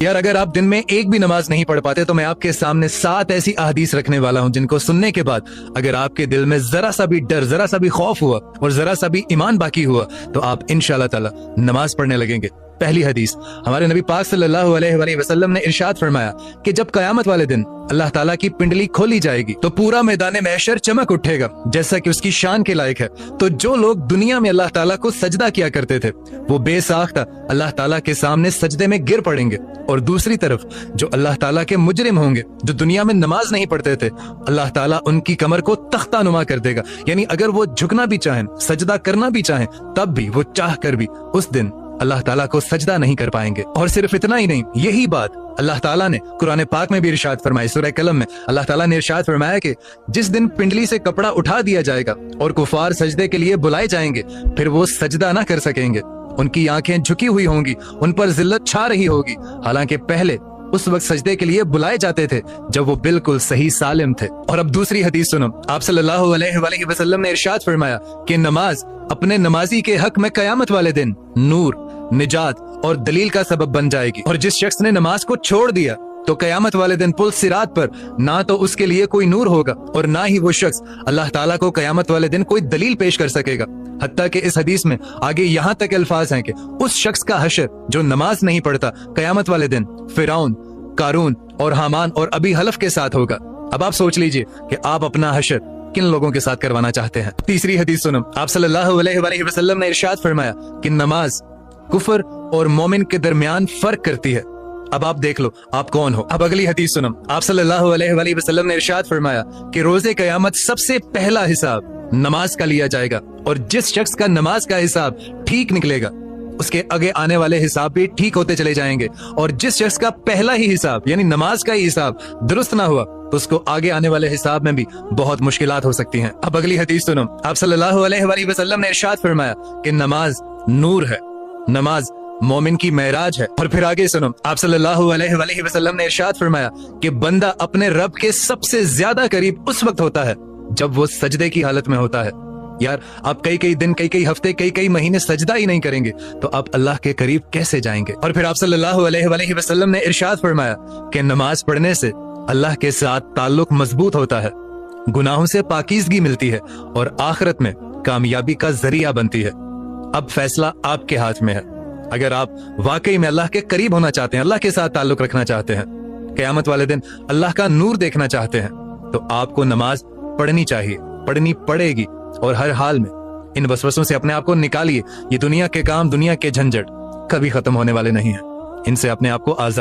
यार अगर आप दिन में एक भी नमाज नहीं पढ़ पाते तो मैं आपके सामने 7 ऐसी अहदीस रखने वाला हूं जिनको सुनने के बाद अगर आपके दिल में जरा सा भी डर, जरा सा भी खौफ हुआ और जरा सा भी ईमान बाकी हुआ तो आप इंशाअल्लाह ताला नमाज पढ़ने लगेंगे। पहली हदीस, हमारे नबी पाक सल्लल्लाहु अलैहि वसल्लम ने इरशाद फरमाया कि जब कयामत वाले दिन अल्लाह ताला की पिंडली खोली जाएगी तो पूरा मैदान महशर चमक उठेगा जैसा कि उसकी शान के लायक है। तो जो लोग दुनिया में अल्लाह ताला को सजदा किया करते थे वो बेसाख्ता अल्लाह ताला के सामने सजदे में गिर पड़ेंगे, और दूसरी तरफ जो अल्लाह ताला के मुजरिम होंगे जो दुनिया में नमाज नहीं पढ़ते थे, अल्लाह ताला उनकी कमर को तख्ता नुमा कर देगा। यानी अगर वो झुकना भी चाहें, सजदा करना भी चाहें, तब भी वो चाह कर भी उस दिन अल्लाह ताला को सजदा नहीं कर पाएंगे। और सिर्फ इतना ही नहीं, यही बात अल्लाह ताला ने कुरान पाक में भी इरशाद फरमाई। सूरह कलम में अल्लाह ताला ने इरशाद फरमाया कि जिस दिन पिंडली से कपड़ा उठा दिया जाएगा और कुफार सजदे के लिए बुलाए जाएंगे, फिर वो सजदा ना कर सकेंगे, उनकी आंखें झुकी हुई होंगी, उन पर जिल्लत छा रही होगी, हालांकि पहले उस वक्त सजदे के लिए बुलाए जाते थे जब वो बिल्कुल सही सालिम थे। और अब दूसरी हदीस सुनो, आप सल्लल्लाहु अलैहि वसल्लम ने इरशाद फरमाया कि नमाज अपने नमाजी के हक में कयामत वाले दिन नूर, निजात और दलील का सबब बन जाएगी। और जिस शख्स ने नमाज को छोड़ दिया तो कयामत वाले दिन पुल सिरात पर ना तो उसके लिए कोई नूर होगा और ना ही वो शख्स अल्लाह ताला को कयामत वाले दिन कोई दलील पेश कर सकेगा। हत्ता कि इस हदीस में आगे यहाँ तक अल्फाज हैं कि उस शख्स का हशर जो नमाज नहीं पढ़ता कयामत वाले दिन फिरौन, कारून और हामान और अबी हलफ के साथ होगा। अब आप सोच लीजिए कि आप अपना हशर किन लोगों के साथ करवाना चाहते हैं। तीसरी हदीस सुनो, आप सल्लल्लाहु अलैहि वसल्लम ने इरशाद फरमाया कि नमाज कुफर और मोमिन के दरमियान फर्क करती है। अब आप देख लो आप कौन हो। अब अगली हदीस सुनो, आप सल्लल्लाहु अलैहि वसल्लम ने इरशाद फरमाया कि रोजे क़यामत सबसे पहला हिसाब नमाज का लिया जाएगा, और जिस शख्स का नमाज का हिसाब ठीक निकलेगा उसके आगे आने वाले हिसाब भी ठीक होते चले जाएंगे, और जिस शख्स का पहला ही हिसाब यानी नमाज का ही हिसाब दुरुस्त ना हुआ तो उसको आगे आने वाले हिसाब में भी बहुत मुश्किलात हो सकती हैं। अब अगली हदीस सुनो, आप सल्लल्लाहु अलैहि वसल्लम ने इरशाद फरमाया कि नमाज नूर है, नमाज मोमिन की मेराज है। और फिर आगे सुनो, आप सल्लल्लाहु अलैहि वसल्लम ने इरशाद फरमाया कि बंदा अपने रब के सबसे ज्यादा करीब उस वक्त होता है जब वो सजदे की हालत में होता है। यार आप कई दिन, कई हफ्ते, कई महीने सजदा ही नहीं करेंगे तो आप अल्लाह के करीब कैसे जाएंगे। और फिर आप सल्लल्लाहु अलैहि वसल्लम ने इरशाद फरमाया कि नमाज पढ़ने से अल्लाह के साथ ताल्लुक मजबूत होता है, गुनाहों से पाकीज़गी मिलती है और आखिरत में कामयाबी का जरिया बनती है। अब फैसला आपके हाथ में है। अगर आप वाकई में अल्लाह के करीब होना चाहते हैं, अल्लाह के साथ ताल्लुक रखना चाहते हैं, क़यामत वाले दिन अल्लाह का नूर देखना चाहते हैं, तो आपको नमाज पढ़नी चाहिए, पढ़नी पड़ेगी। और हर हाल में इन वसवसों से अपने आप को निकालिए। ये दुनिया के काम, दुनिया के झंझट कभी खत्म होने वाले नहीं हैं। इनसे अपने आप को आजाद